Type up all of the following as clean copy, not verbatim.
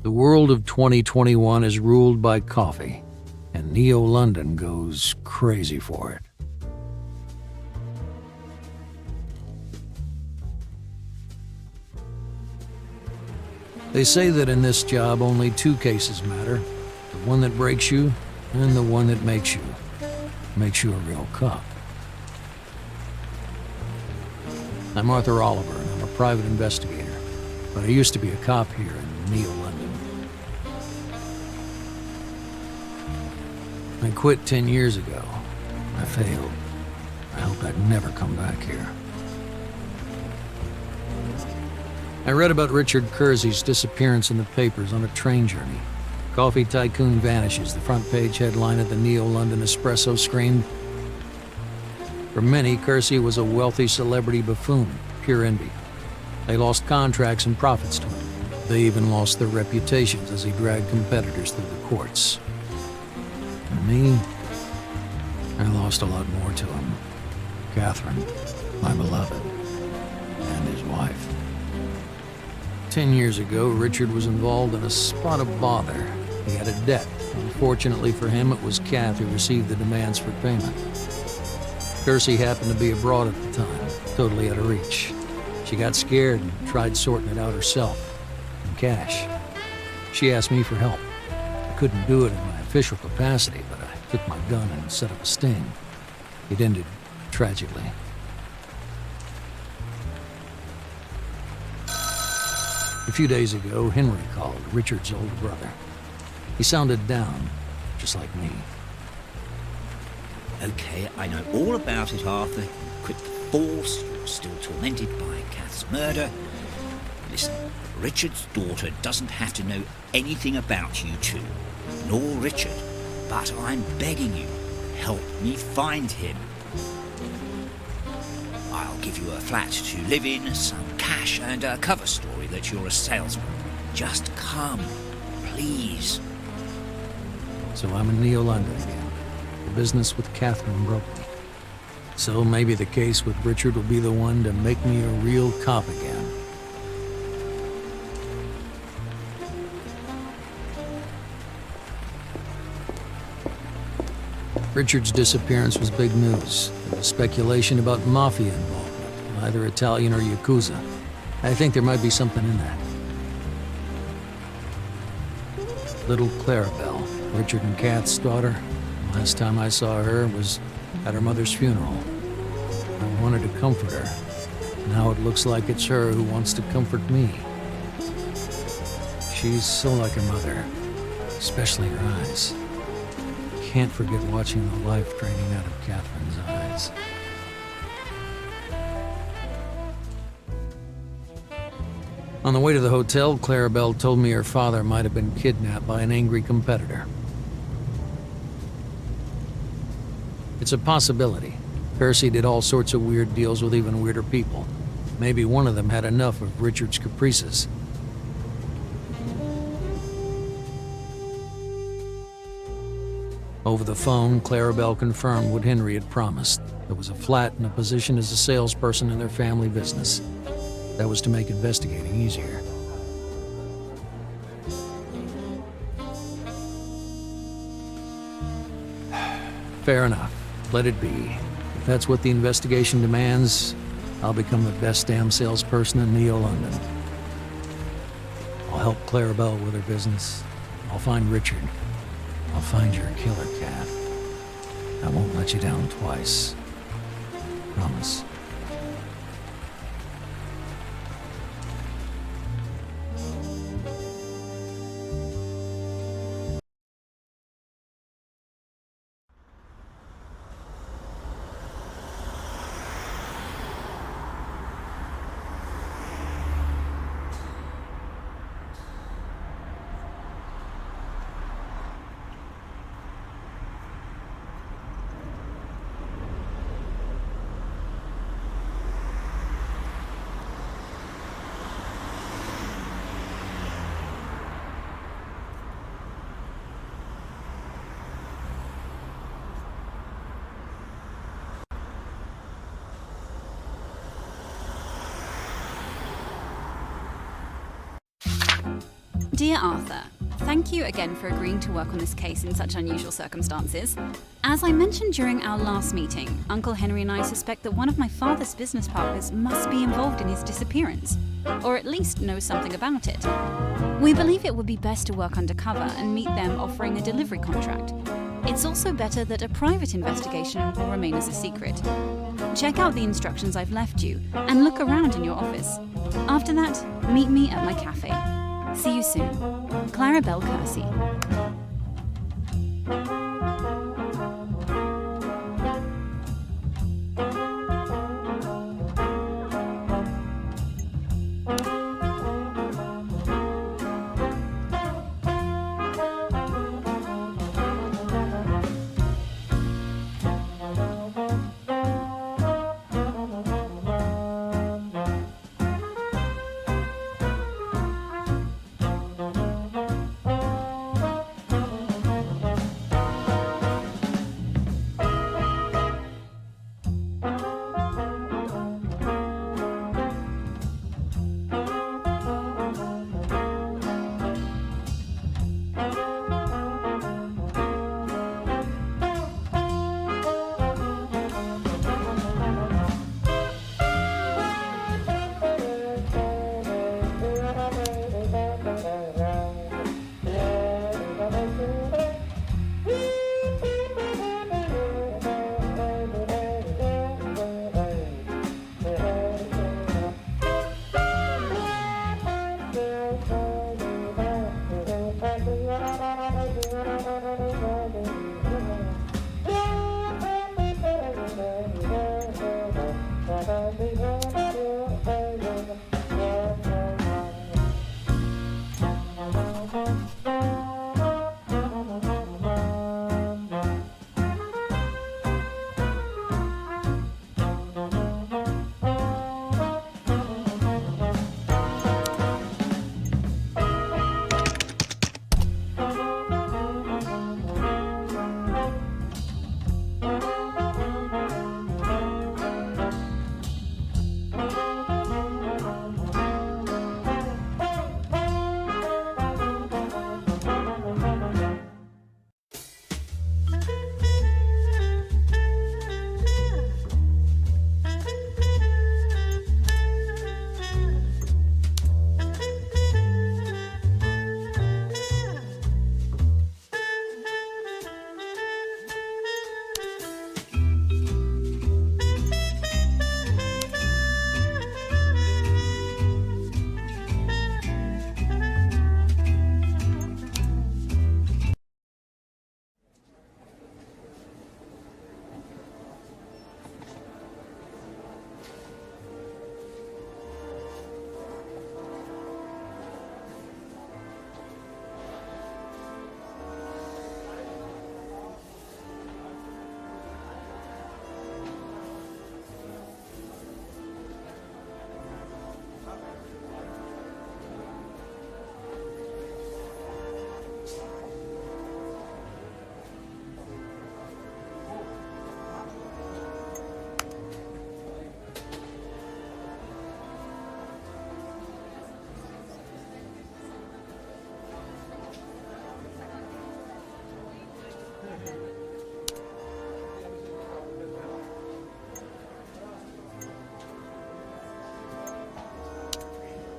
The world of 2021 is ruled by coffee, and Neo-London goes crazy for it. They say that in this job only two cases matter, the one that breaks you and the one that makes you a real cop. I'm Arthur Oliver, and I'm a private investigator, but I used to be a cop here in Neo-London. I quit 10 years ago. I failed. I hoped I'd never come back here. I read about Richard Kersey's disappearance in the papers on a train journey. Coffee tycoon vanishes, the front page headline of the Neo-London Espresso screamed. For many, Kersey was a wealthy celebrity buffoon, pure envy. They lost contracts and profits to him. They even lost their reputations as he dragged competitors through the courts. And me, I lost a lot more to him. Catherine, my beloved, and his wife. 10 years ago, Richard was involved in a spot of bother. He had a debt. Unfortunately for him, it was Kath who received the demands for payment. Kersey happened to be abroad at the time, totally out of reach. She got scared and tried sorting it out herself, in cash. She asked me for help. I couldn't do it in my official capacity, but I took my gun and set up a sting. It ended tragically. A few days ago, Henry called, Richard's older brother. He sounded down, just like me. Okay, I know all about it, Arthur. You quit the force, you're still tormented by Kath's murder. Listen, Richard's daughter doesn't have to know anything about you two, nor Richard. But I'm begging you, help me find him. I'll give you a flat to live in, some cash, and a cover story that you're a salesman. Just come, please. So I'm in Neo-London again. The business with Catherine broke me. So maybe the case with Richard will be the one to make me a real cop again. Richard's disappearance was big news. There was speculation about mafia involvement, either Italian or Yakuza. I think there might be something in that. Little Clarabelle, Richard and Kath's daughter. Last time I saw her was at her mother's funeral. I wanted to comfort her. Now it looks like it's her who wants to comfort me. She's so like her mother, especially her eyes. Can't forget watching the life draining out of Catherine's eyes. On the way to the hotel, Clarabelle told me her father might have been kidnapped by an angry competitor. It's a possibility. Kersey did all sorts of weird deals with even weirder people. Maybe one of them had enough of Richard's caprices. Over the phone, Clarabelle confirmed what Henry had promised. There was a flat and a position as a salesperson in their family business. That was to make investigating easier. Fair enough. Let it be. If that's what the investigation demands, I'll become the best damn salesperson in Neo-London. I'll help Clarabelle with her business. I'll find Richard. I'll find your killer, Kath. I won't let you down twice. Promise. Dear Arthur, thank you again for agreeing to work on this case in such unusual circumstances. As I mentioned during our last meeting, Uncle Henry and I suspect that one of my father's business partners must be involved in his disappearance, or at least knows something about it. We believe it would be best to work undercover and meet them offering a delivery contract. It's also better that a private investigation will remain as a secret. Check out the instructions I've left you and look around in your office. After that, meet me at my cafe. See you soon. Clarabelle Kersey.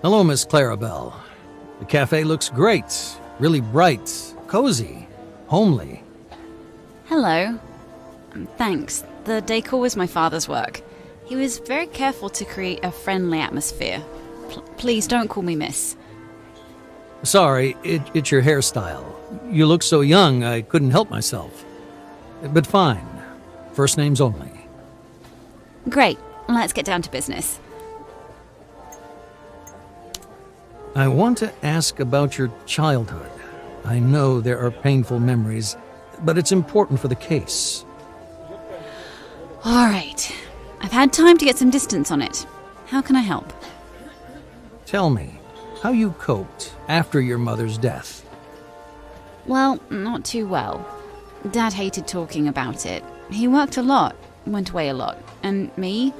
Hello, Miss Clarabelle. The cafe looks great. Really bright, cozy, homely. Hello. Thanks. The decor was my father's work. He was very careful to create a friendly atmosphere. Please don't call me miss. Sorry, it's your hairstyle. You look so young, I couldn't help myself. But fine. First names only. Great. Let's get down to business. I want to ask about your childhood. I know there are painful memories, but it's important for the case. All right. I've had time to get some distance on it. How can I help? Tell me, how you coped after your mother's death. Well, not too well. Dad hated talking about it. He worked a lot, went away a lot. And me?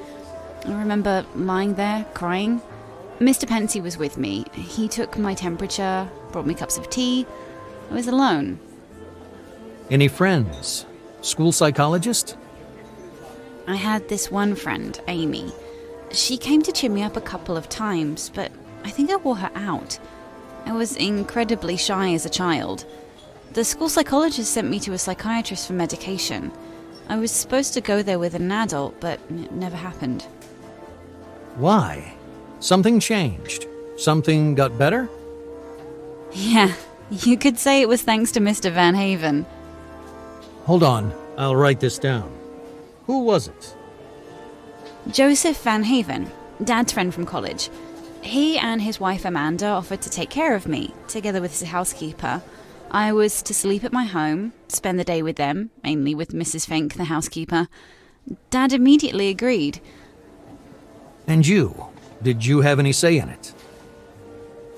I remember lying there, crying. Mr. Pensy was with me. He took my temperature, brought me cups of tea. I was alone. Any friends? School psychologist? I had this one friend, Amy. She came to cheer me up a couple of times, but I think I wore her out. I was incredibly shy as a child. The school psychologist sent me to a psychiatrist for medication. I was supposed to go there with an adult, but it never happened. Why? Something changed? Something got better? Yeah, you could say it was thanks to Mr. Van Haven. Hold on, I'll write this down. Who was it? Joseph Van Haven, Dad's friend from college. He and his wife Amanda offered to take care of me, together with his housekeeper. I was to sleep at my home, spend the day with them, mainly with Mrs. Fink, the housekeeper. Dad immediately agreed. And you? Did you have any say in it?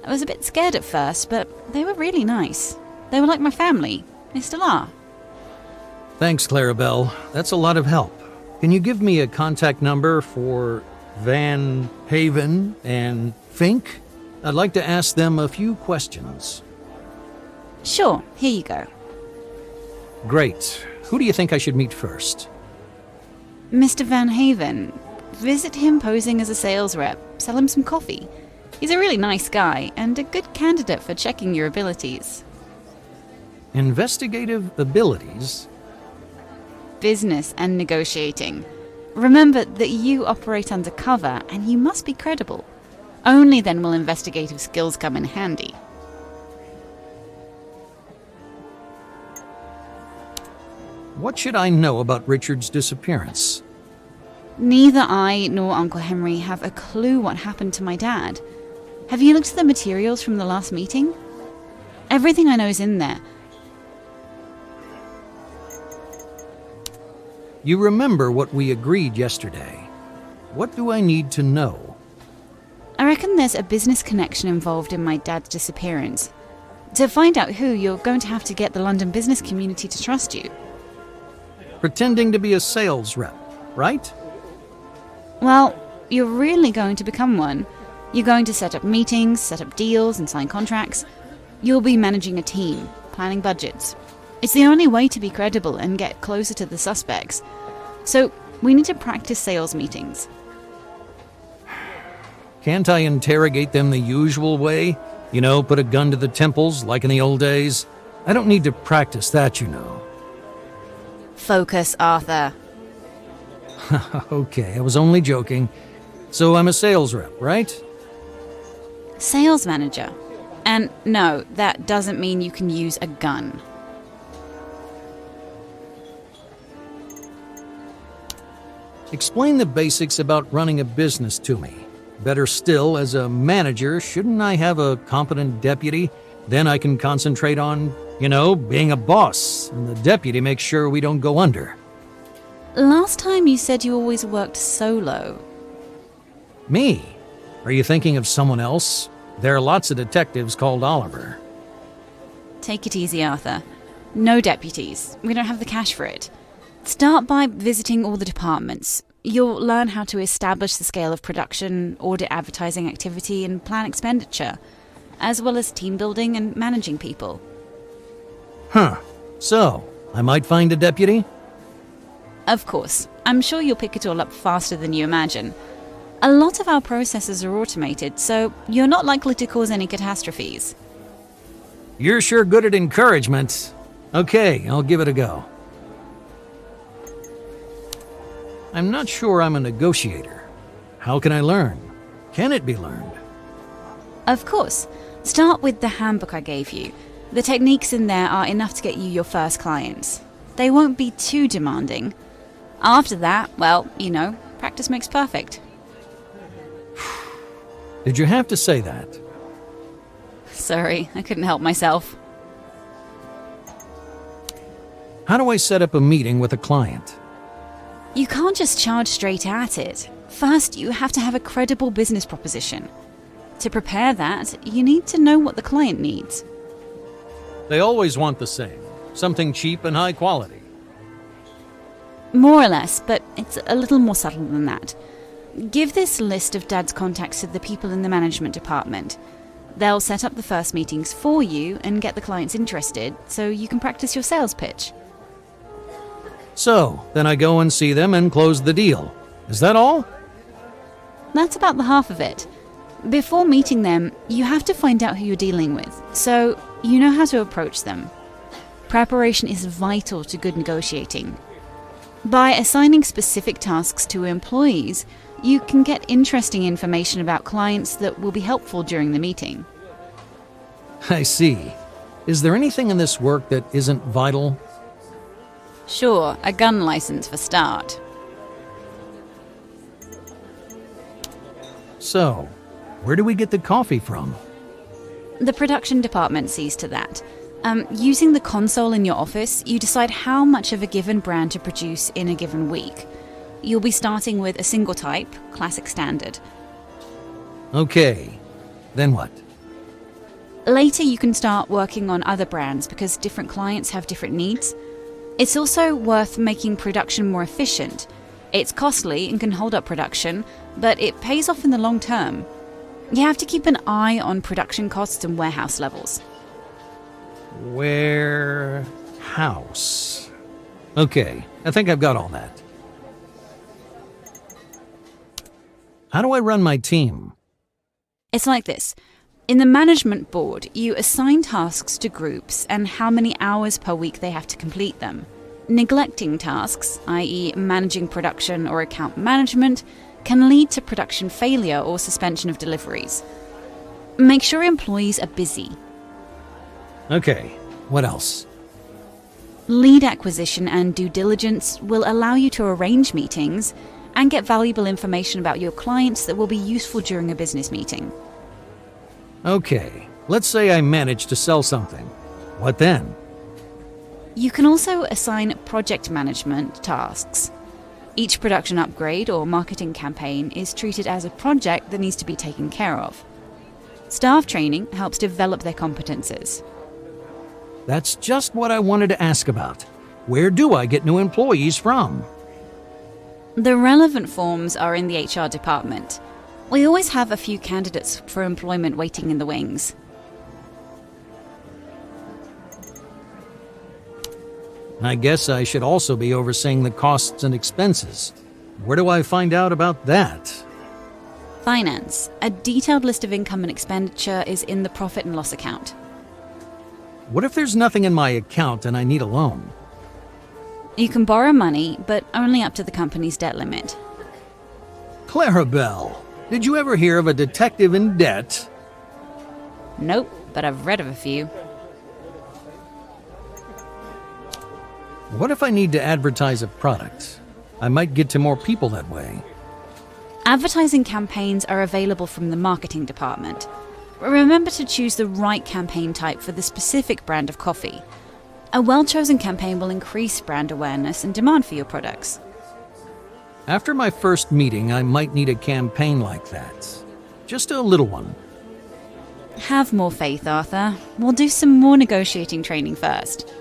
I was a bit scared at first, but they were really nice. They were like my family. They still are. Thanks, Clarabelle. That's a lot of help. Can you give me a contact number for Van Haven and Fink? I'd like to ask them a few questions. Sure, here you go. Great. Who do you think I should meet first? Mr. Van Haven. Visit him posing as a sales rep. Sell him some coffee. He's a really nice guy and a good candidate for checking your abilities. Investigative abilities? Business and negotiating. Remember that you operate undercover and you must be credible. Only then will investigative skills come in handy. What should I know about Richard's disappearance? Neither I nor Uncle Henry have a clue what happened to my dad. Have you looked at the materials from the last meeting? Everything I know is in there. You remember what we agreed yesterday. What do I need to know? I reckon there's a business connection involved in my dad's disappearance. To find out who, you're going to have to get the London business community to trust you. Pretending to be a sales rep, right? Well, you're really going to become one. You're going to set up meetings, set up deals, and sign contracts. You'll be managing a team, planning budgets. It's the only way to be credible and get closer to the suspects. So, we need to practice sales meetings. Can't I interrogate them the usual way? You know, put a gun to the temples like in the old days? I don't need to practice that, you know. Focus, Arthur. Okay, I was only joking. So I'm a sales rep, right? Sales manager. And no, that doesn't mean you can use a gun. Explain the basics about running a business to me. Better still, as a manager, shouldn't I have a competent deputy? Then I can concentrate on, being a boss, and the deputy makes sure we don't go under. Last time you said you always worked solo. Me? Are you thinking of someone else? There are lots of detectives called Oliver. Take it easy, Arthur. No deputies. We don't have the cash for it. Start by visiting all the departments. You'll learn how to establish the scale of production, audit advertising activity, and plan expenditure, as well as team building and managing people. Huh. So, I might find a deputy? Of course. I'm sure you'll pick it all up faster than you imagine. A lot of our processes are automated, so you're not likely to cause any catastrophes. You're sure good at encouragement. Okay, I'll give it a go. I'm not sure I'm a negotiator. How can I learn? Can it be learned? Of course. Start with the handbook I gave you. The techniques in there are enough to get you your first clients. They won't be too demanding. After that, well, practice makes perfect. Did you have to say that? Sorry, I couldn't help myself. How do I set up a meeting with a client? You can't just charge straight at it. First, you have to have a credible business proposition. To prepare that, you need to know what the client needs. They always want the same. Something cheap and high quality. More or less, but it's a little more subtle than that. Give this list of Dad's contacts to the people in the management department. They'll set up the first meetings for you and get the clients interested so you can practice your sales pitch. So, then I go and see them and close the deal. Is that all? That's about the half of it. Before meeting them, you have to find out who you're dealing with, so you know how to approach them. Preparation is vital to good negotiating. By assigning specific tasks to employees, you can get interesting information about clients that will be helpful during the meeting. I see. Is there anything in this work that isn't vital? Sure, a gun license for start. So, where do we get the coffee from? The production department sees to that. Using the console in your office, you decide how much of a given brand to produce in a given week. You'll be starting with a single type, classic standard. Okay, then what? Later you can start working on other brands because different clients have different needs. It's also worth making production more efficient. It's costly and can hold up production, but it pays off in the long term. You have to keep an eye on production costs and warehouse levels. Warehouse. Okay, I think I've got all that. How do I run my team? It's like this. In the management board, you assign tasks to groups and how many hours per week they have to complete them. Neglecting tasks, i.e. managing production or account management, can lead to production failure or suspension of deliveries. Make sure employees are busy. Okay, what else? Lead acquisition and due diligence will allow you to arrange meetings and get valuable information about your clients that will be useful during a business meeting. Okay, let's say I manage to sell something. What then? You can also assign project management tasks. Each production upgrade or marketing campaign is treated as a project that needs to be taken care of. Staff training helps develop their competences. That's just what I wanted to ask about. Where do I get new employees from? The relevant forms are in the HR department. We always have a few candidates for employment waiting in the wings. I guess I should also be overseeing the costs and expenses. Where do I find out about that? Finance. A detailed list of income and expenditure is in the profit and loss account. What if there's nothing in my account and I need a loan? You can borrow money, but only up to the company's debt limit. Clarabelle, did you ever hear of a detective in debt? Nope, but I've read of a few. What if I need to advertise a product? I might get to more people that way. Advertising campaigns are available from the marketing department. Remember to choose the right campaign type for the specific brand of coffee. A well-chosen campaign will increase brand awareness and demand for your products. After my first meeting, I might need a campaign like that. Just a little one. Have more faith, Arthur. We'll do some more negotiating training first.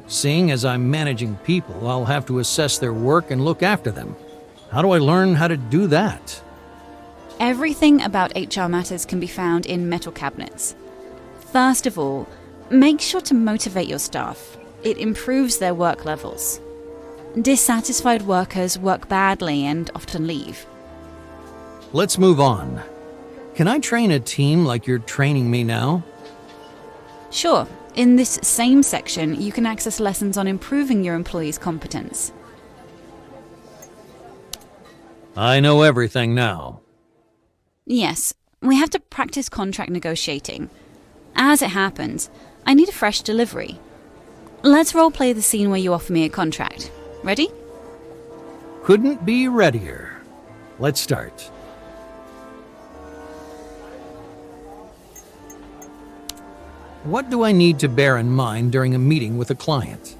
Seeing as I'm managing people, I'll have to assess their work and look after them. How do I learn how to do that? Everything about HR matters can be found in metal cabinets. First of all, make sure to motivate your staff. It improves their work levels. Dissatisfied workers work badly and often leave. Let's move on. Can I train a team like you're training me now? Sure, in this same section, you can access lessons on improving your employees' competence. I know everything now. Yes, we have to practice contract negotiating. As it happens, I need a fresh delivery. Let's role-play the scene where you offer me a contract. Ready? Couldn't be readier. Let's start. What do I need to bear in mind during a meeting with a client?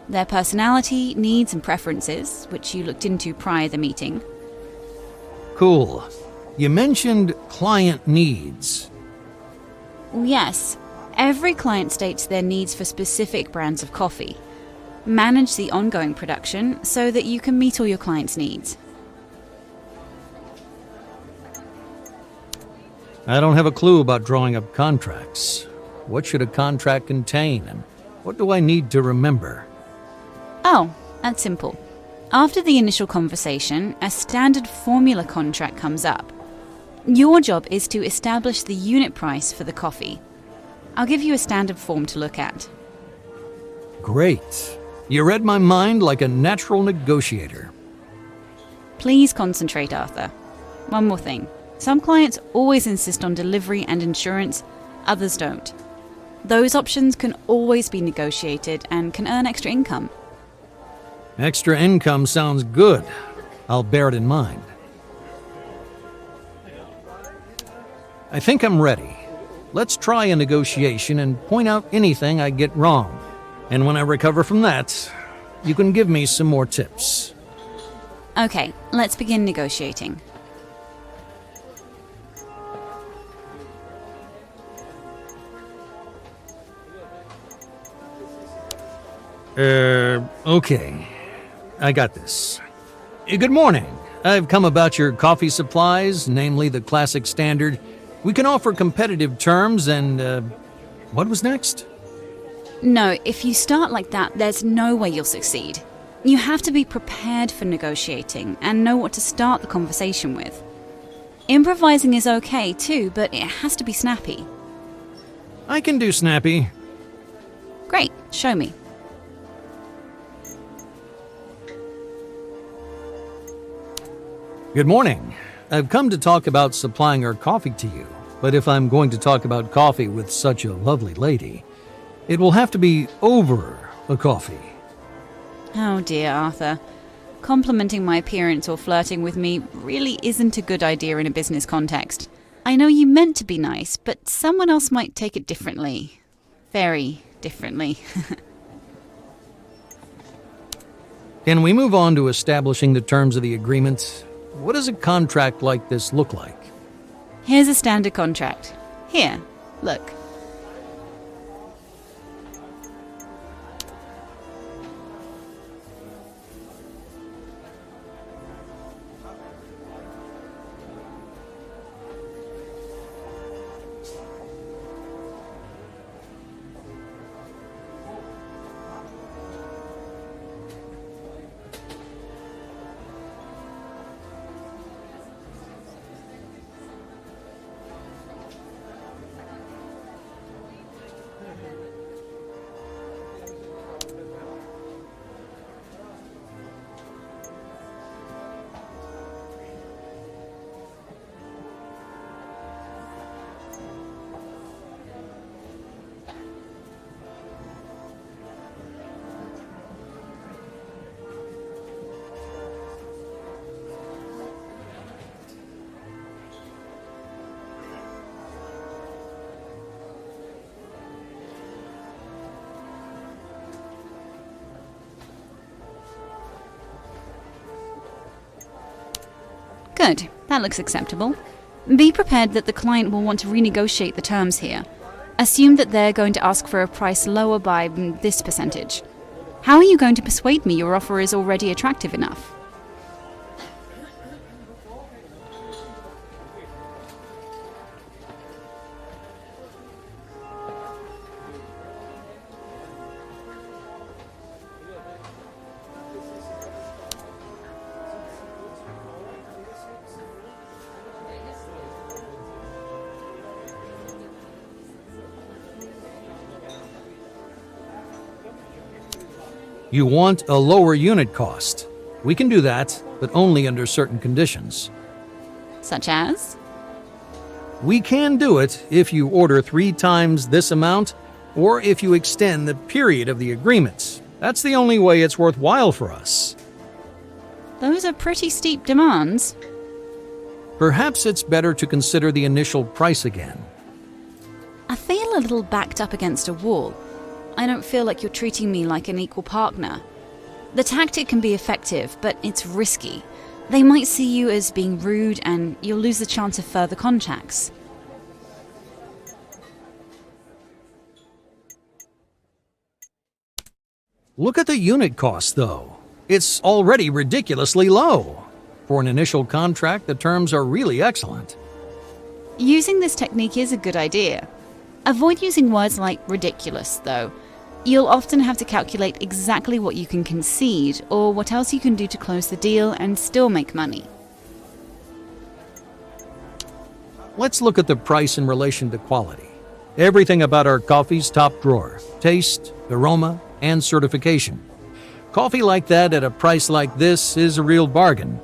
Their personality, needs and preferences, which you looked into prior to the meeting. Cool. You mentioned client needs. Yes, every client states their needs for specific brands of coffee. manage the ongoing production so that you can meet all your clients' needs. I don't have a clue about drawing up contracts. What should a contract contain, and what do I need to remember? Oh, that's simple. After the initial conversation, a standard formula contract comes up. Your job is to establish the unit price for the coffee. I'll give you a standard form to look at. Great. You read my mind like a natural negotiator. Please concentrate, Arthur. One more thing. Some clients always insist on delivery and insurance, others don't. Those options can always be negotiated and can earn extra income. Extra income sounds good. I'll bear it in mind. I think I'm ready. Let's try a negotiation and point out anything I get wrong. And when I recover from that, you can give me some more tips. Okay, let's begin negotiating. Okay. I got this. Good morning. I've come about your coffee supplies, namely the classic standard. We can offer competitive terms and, what was next? No, if you start like that, there's no way you'll succeed. You have to be prepared for negotiating and know what to start the conversation with. Improvising is okay too, but it has to be snappy. I can do snappy. Great, show me. Good morning. I've come to talk about supplying our coffee to you, but if I'm going to talk about coffee with such a lovely lady, it will have to be over a coffee. Oh dear, Arthur. Complimenting my appearance or flirting with me really isn't a good idea in a business context. I know you meant to be nice, but someone else might take it differently. Very differently. Can we move on to establishing the terms of the agreement? What does a contract like this look like? Here's a standard contract. Here, look. Good, that looks acceptable. Be prepared that the client will want to renegotiate the terms here. Assume that they're going to ask for a price lower by this percentage. How are you going to persuade me your offer is already attractive enough? You want a lower unit cost. We can do that, but only under certain conditions. Such as? We can do it if you order 3 times this amount, or if you extend the period of the agreement. That's the only way it's worthwhile for us. Those are pretty steep demands. Perhaps it's better to consider the initial price again. I feel a little backed up against a wall. I don't feel like you're treating me like an equal partner. The tactic can be effective, but it's risky. They might see you as being rude and you'll lose the chance of further contacts. Look at the unit cost, though. It's already ridiculously low. For an initial contract, the terms are really excellent. Using this technique is a good idea. Avoid using words like ridiculous, though. You'll often have to calculate exactly what you can concede or what else you can do to close the deal and still make money. Let's look at the price in relation to quality. Everything about our coffee's top drawer: taste, aroma, and certification. Coffee like that at a price like this is a real bargain.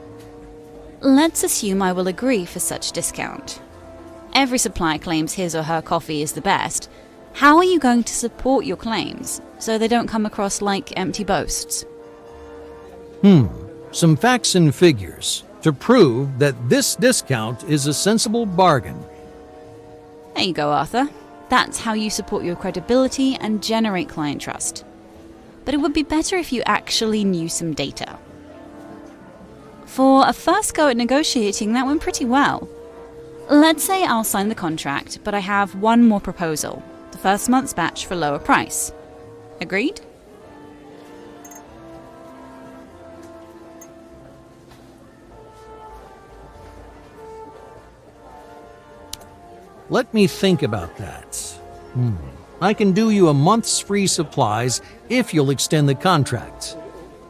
Let's assume I will agree for such discount. Every supplier claims his or her coffee is the best. How are you going to support your claims so they don't come across like empty boasts? Some facts and figures to prove that this discount is a sensible bargain. There you go, Arthur. That's how you support your credibility and generate client trust. But it would be better if you actually knew some data. For a first go at negotiating, that went pretty well. Let's say I'll sign the contract, but I have one more proposal: the first month's batch for lower price. Agreed? Let me think about that. I can do you a month's free supplies if you'll extend the contract.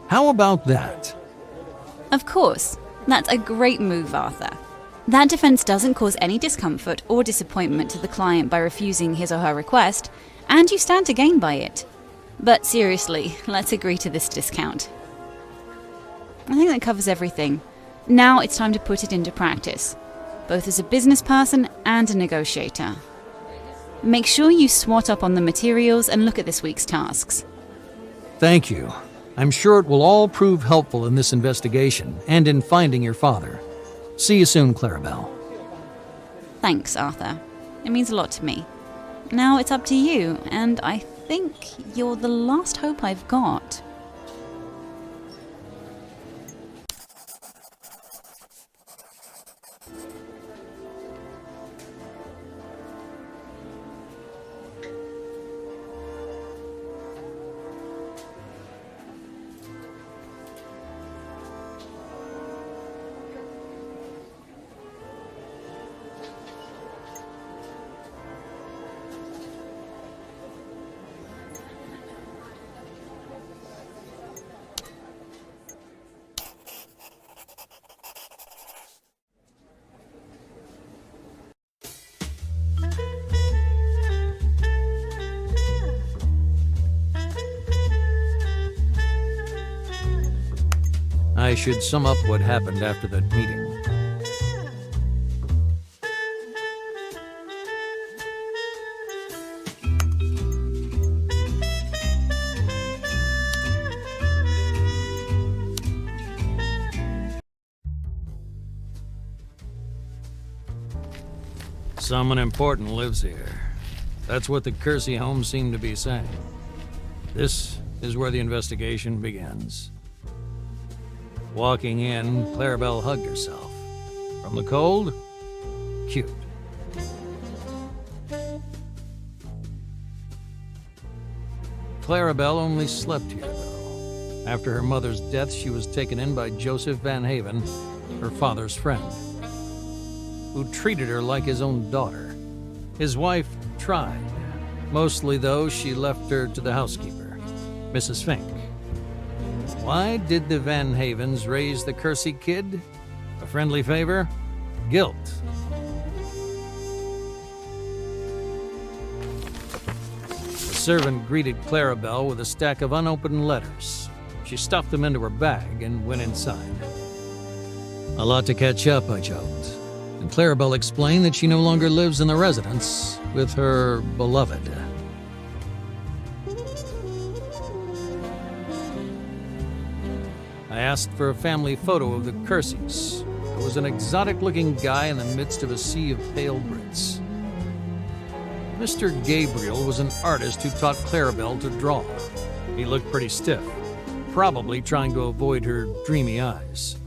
How about that? Of course. That's a great move, Arthur. That defense doesn't cause any discomfort or disappointment to the client by refusing his or her request, and you stand to gain by it. But seriously, let's agree to this discount. I think that covers everything. Now it's time to put it into practice, both as a business person and a negotiator. Make sure you swat up on the materials and look at this week's tasks. Thank you. I'm sure it will all prove helpful in this investigation and in finding your father. See you soon, Clarabelle. Thanks, Arthur. It means a lot to me. Now it's up to you, and I think you're the last hope I've got. I should sum up what happened after that meeting. Someone important lives here. That's what the Kersey home seemed to be saying. This is where the investigation begins. Walking in, Clarabelle hugged herself. From the cold? Cute. Clarabelle only slept here, though. After her mother's death, she was taken in by Joseph Van Haven, her father's friend, who treated her like his own daughter. His wife tried. Mostly, though, she left her to the housekeeper, Mrs. Fink. Why did the Van Havens raise the Kersey kid? A friendly favor? Guilt. The servant greeted Clarabelle with a stack of unopened letters. She stuffed them into her bag and went inside. A lot to catch up, I joked. And Clarabelle explained that she no longer lives in the residence with her beloved. I asked for a family photo of the Kerseys. There was an exotic-looking guy in the midst of a sea of pale Brits. Mr. Gabriel was an artist who taught Clarabelle to draw. He looked pretty stiff, probably trying to avoid her dreamy eyes.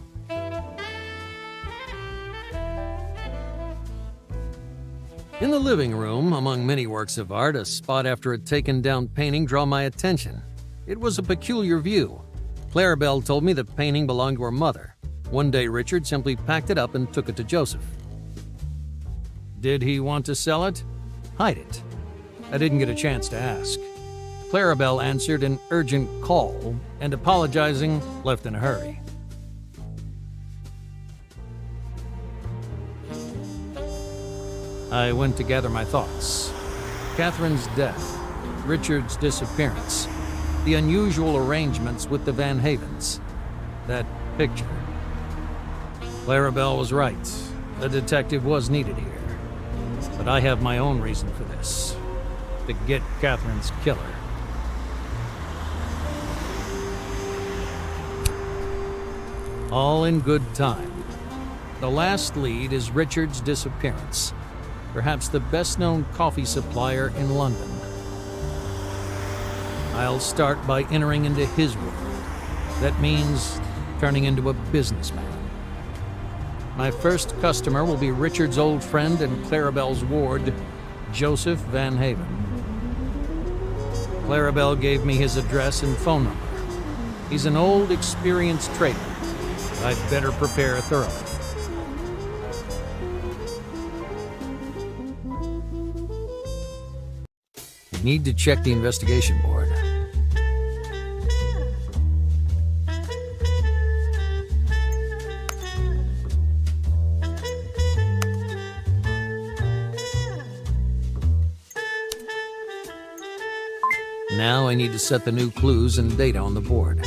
In the living room, among many works of art, a spot after a taken-down painting drew my attention. It was a peculiar view. Clarabelle told me the painting belonged to her mother. One day, Richard simply packed it up and took it to Joseph. Did he want to sell it? Hide it? I didn't get a chance to ask. Clarabelle answered an urgent call and, apologizing, left in a hurry. I went to gather my thoughts. Catherine's death, Richard's disappearance, the unusual arrangements with the Van Havens, that picture. Clarabelle was right. A detective was needed here. But I have my own reason for this. To get Catherine's killer. All in good time. The last lead is Richard's disappearance. Perhaps the best-known coffee supplier in London. I'll start by entering into his world. That means turning into a businessman. My first customer will be Richard's old friend and Clarabelle's ward, Joseph Van Haven. Clarabelle gave me his address and phone number. He's an old, experienced trader. I'd better prepare thoroughly. Need to check the investigation board. Now I need to set the new clues and data on the board.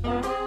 you.